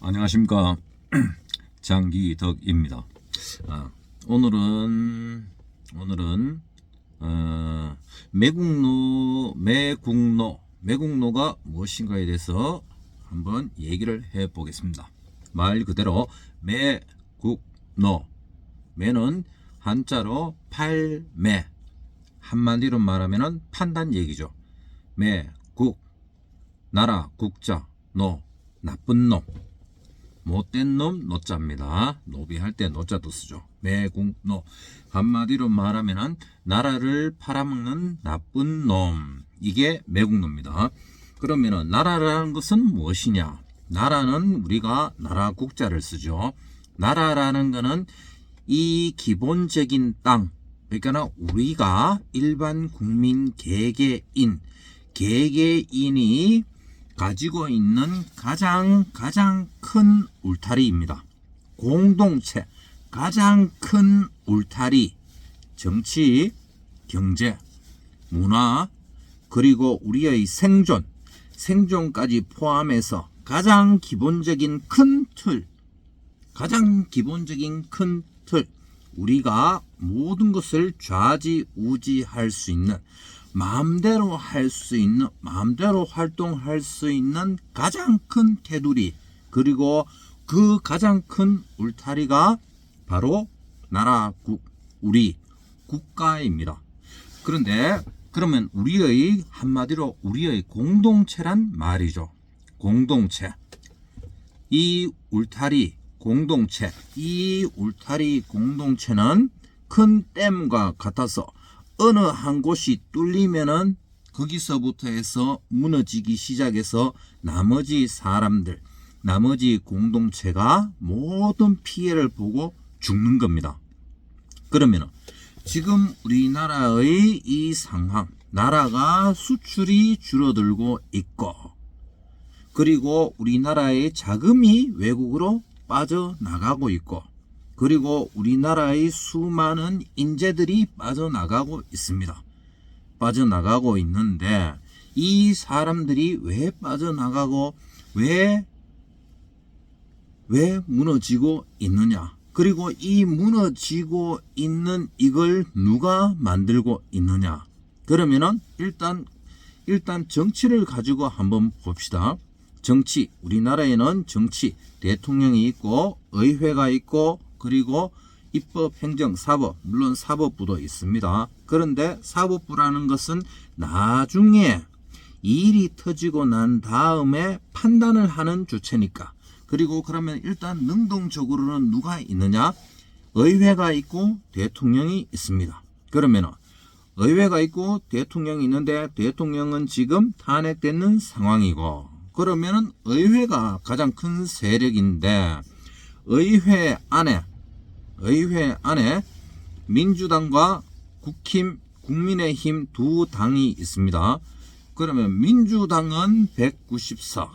안녕하십니까. 장기덕입니다. 오늘은 매국노가 무엇인가에 대해서 한번 얘기를 해 보겠습니다. 말 그대로 매국노, 매는 한자로 팔매, 한마디로 말하면 판단 얘기죠. 매국, 나라, 국자, 노, 나쁜 놈, 못된 놈 노자입니다. 노비할 때 노자도 쓰죠. 매국노, 한마디로 말하면 나라를 팔아먹는 나쁜 놈, 이게 매국노입니다. 그러면 나라라는 것은 무엇이냐? 나라는 우리가 나라 국자를 쓰죠. 나라라는 것은 이 기본적인 땅, 그러니까 우리가 일반 국민 개개인이 가지고 있는 가장 큰 울타리입니다. 공동체, 가장 큰 울타리, 정치, 경제, 문화, 그리고 우리의 생존까지 포함해서 가장 기본적인 큰 틀, 우리가 모든 것을 좌지우지할 수 있는, 마음대로 활동할 수 있는 가장 큰 테두리, 그리고 그 가장 큰 울타리가 바로 우리 국가입니다. 그러면 한마디로 우리의 공동체란 말이죠. 공동체. 이 울타리 공동체는 큰 댐과 같아서 어느 한 곳이 뚫리면은 거기서부터 해서 무너지기 시작해서 나머지 공동체가 모든 피해를 보고 죽는 겁니다. 그러면은 지금 우리나라의 이 상황, 나라가 수출이 줄어들고 있고, 그리고 우리나라의 자금이 외국으로 빠져나가고 있고, 그리고 우리나라의 수많은 인재들이 빠져나가고 있는데, 이 사람들이 왜 빠져나가고 왜 무너지고 있느냐? 그리고 이 무너지고 있는 이걸 누가 만들고 있느냐? 그러면은 일단 정치를 가지고 한번 봅시다. 정치, 우리나라에는 정치, 대통령이 있고 의회가 있고, 그리고 입법, 행정, 사법, 물론 사법부도 있습니다. 그런데 사법부라는 것은 나중에 일이 터지고 난 다음에 판단을 하는 주체니까. 그리고 그러면 일단 능동적으로는 누가 있느냐? 의회가 있고 대통령이 있습니다. 그러면 의회가 있고 대통령이 있는데, 대통령은 지금 탄핵되는 상황이고, 그러면은 의회가 가장 큰 세력인데, 의회 안에 민주당과 국민의힘 두 당이 있습니다. 그러면 민주당은 190석,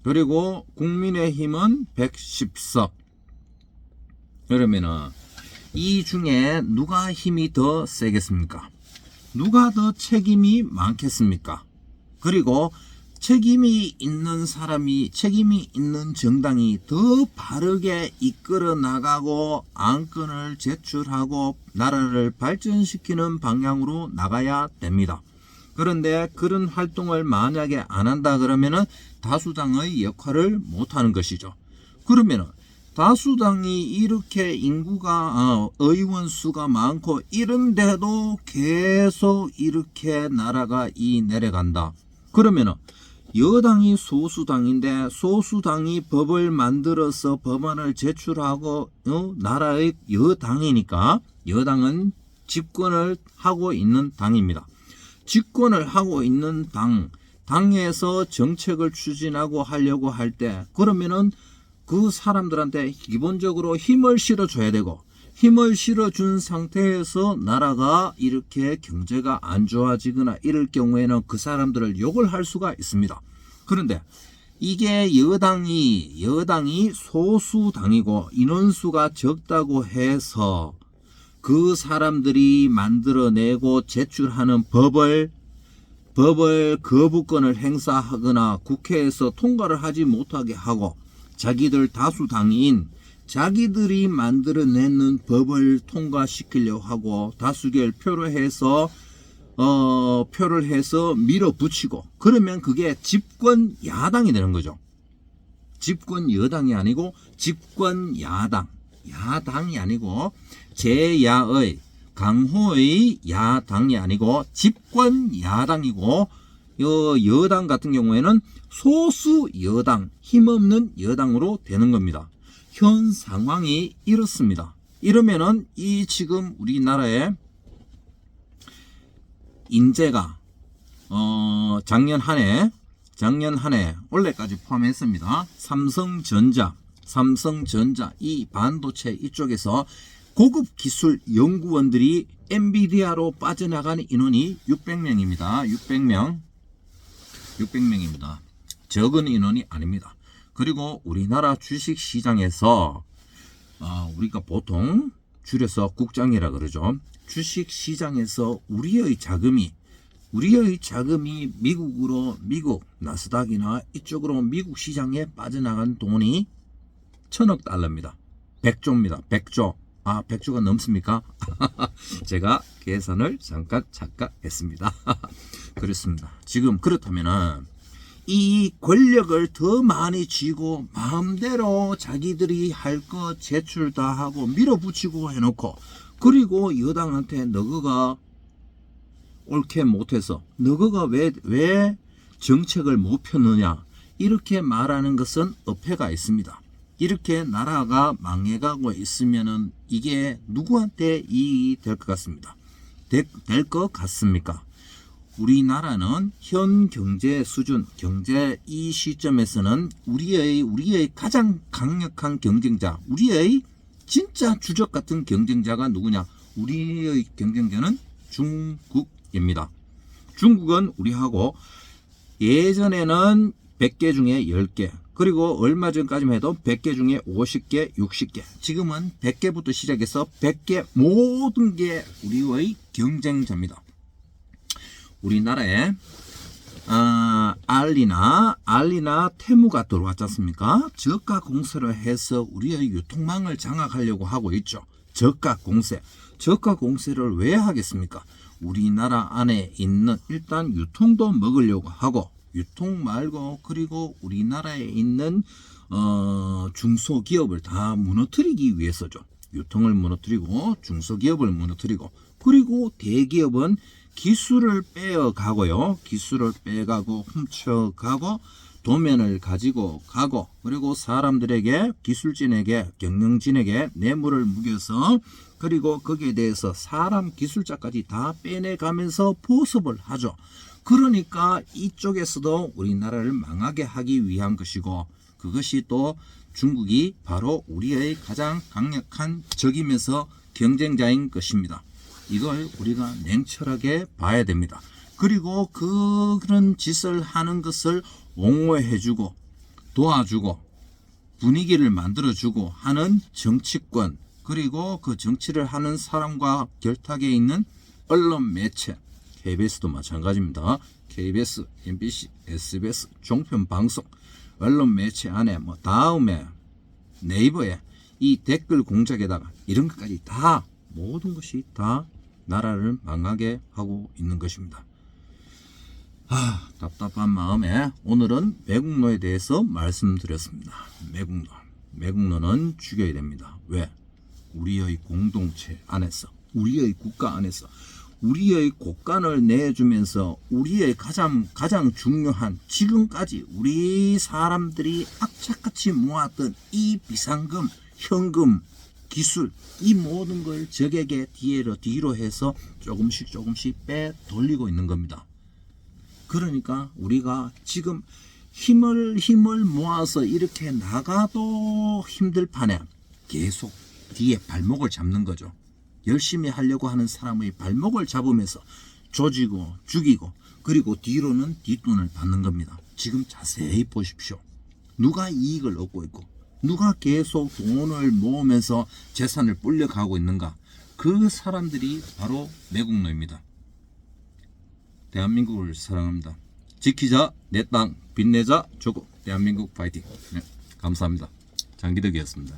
그리고 국민의힘은 110석. 그러면은 이 중에 누가 힘이 더 세겠습니까? 누가 더 책임이 많겠습니까? 그리고 책임이 있는 정당이 더 바르게 이끌어 나가고 안건을 제출하고 나라를 발전시키는 방향으로 나가야 됩니다. 그런데 그런 활동을 만약에 안 한다 그러면은 다수당의 역할을 못 하는 것이죠. 그러면은 다수당이 이렇게 의원 수가 많고 이런데도 계속 이렇게 나라가 내려간다. 그러면은 여당이 소수당인데, 소수당이 법을 만들어서 법안을 제출하고 나라의 여당이니까, 여당은 집권을 하고 있는 당입니다. 집권을 하고 있는 당에서 정책을 추진하고 하려고 할 때, 그러면은 그 사람들한테 기본적으로 힘을 실어줘야 되고, 힘을 실어준 상태에서 나라가 이렇게 경제가 안 좋아지거나 이럴 경우에는 그 사람들을 욕을 할 수가 있습니다. 그런데 이게 여당이 소수당이고 인원수가 적다고 해서 그 사람들이 만들어내고 제출하는 법을 거부권을 행사하거나 국회에서 통과를 하지 못하게 하고 자기들 다수당인 자기들이 만들어내는 법을 통과시키려고 하고 다수결 표를 해서 밀어붙이고 그러면 그게 집권 야당이 되는 거죠. 집권 여당이 아니고 집권 야당. 야당이 아니고 제야의 강호의 야당이 아니고 집권 야당이고 여당 같은 경우에는 소수 여당, 힘없는 여당으로 되는 겁니다. 현 상황이 이렇습니다. 이러면은 이 지금 우리나라의 인재가 작년 한 해 올해까지 포함했습니다. 삼성전자 이 반도체 이쪽에서 고급 기술 연구원들이 엔비디아로 빠져나가는 인원이 600명입니다. 600명입니다. 적은 인원이 아닙니다. 그리고 우리나라 주식시장에서 우리가 보통 줄여서 국장이라 그러죠. 주식시장에서 우리의 자금이 미국 나스닥이나 이쪽으로 미국 시장에 빠져나간 돈이 1000억 달러입니다. 100조입니다. 100조. 100조가 넘습니까? 제가 계산을 잠깐 착각했습니다. 그렇습니다. 지금 그렇다면은 이 권력을 더 많이 쥐고 마음대로 자기들이 할 거 제출 다 하고 밀어붙이고 해놓고 그리고 여당한테 너거가 옳게 못해서 너거가 왜 정책을 못 폈느냐 이렇게 말하는 것은 어폐가 있습니다. 이렇게 나라가 망해가고 있으면은 이게 누구한테 이익이 될 것 같습니다. 될 것 같습니까? 우리나라는 현 경제 수준, 경제 이 시점에서는 우리의 가장 강력한 경쟁자, 우리의 진짜 주적 같은 경쟁자가 누구냐? 우리의 경쟁자는 중국입니다. 중국은 우리하고 예전에는 100개 중에 10개, 그리고 얼마 전까지만 해도 100개 중에 50개, 60개, 지금은 100개부터 시작해서 100개 모든 게 우리의 경쟁자입니다. 우리나라에 알리나 테무가 들어왔지 않습니까? 저가 공세를 해서 우리의 유통망을 장악하려고 하고 있죠. 저가 공세를 왜 하겠습니까? 우리나라 안에 있는 일단 유통도 먹으려고 하고 유통 말고 그리고 우리나라에 있는 중소기업을 다 무너뜨리기 위해서죠. 유통을 무너뜨리고 중소기업을 무너뜨리고 그리고 대기업은 기술을 빼어가고요. 기술을 빼가고 훔쳐가고 도면을 가지고 가고 그리고 사람들에게 기술진에게 경영진에게 뇌물을 묵여서 그리고 거기에 대해서 사람 기술자까지 다 빼내가면서 보습을 하죠. 그러니까 이쪽에서도 우리나라를 망하게 하기 위한 것이고 그것이 또 중국이 바로 우리의 가장 강력한 적이면서 경쟁자인 것입니다. 이걸 우리가 냉철하게 봐야 됩니다. 그리고 그런 짓을 하는 것을 옹호해주고 도와주고 분위기를 만들어주고 하는 정치권 그리고 그 정치를 하는 사람과 결탁에 있는 언론 매체 KBS도 마찬가지입니다. KBS, MBC, SBS, 종편방송 언론 매체 안에 다음에 네이버에 이 댓글 공작에다가 이런 것까지 다 모든 것이 다 나라를 망하게 하고 있는 것입니다. 답답한 마음에 오늘은 매국노에 대해서 말씀드렸습니다. 매국노는 죽여야 됩니다. 왜? 우리의 공동체 안에서 우리의 국가 안에서 우리의 곳간을 내주면서 우리의 가장 중요한 지금까지 우리 사람들이 악착같이 모았던 이 비상금, 현금, 기술 이 모든 걸 적에게 뒤로 해서 조금씩 빼 돌리고 있는 겁니다. 그러니까 우리가 지금 힘을 모아서 이렇게 나가도 힘들 판에 계속 뒤에 발목을 잡는 거죠. 열심히 하려고 하는 사람의 발목을 잡으면서 조지고 죽이고 그리고 뒤로는 뒷돈을 받는 겁니다. 지금 자세히 보십시오. 누가 이익을 얻고 있고 누가 계속 돈을 모으면서 재산을 불려가고 있는가? 그 사람들이 바로 매국노입니다. 대한민국을 사랑합니다. 지키자 내 땅, 빛내자 조국, 대한민국 파이팅. 네. 감사합니다. 장기덕이었습니다.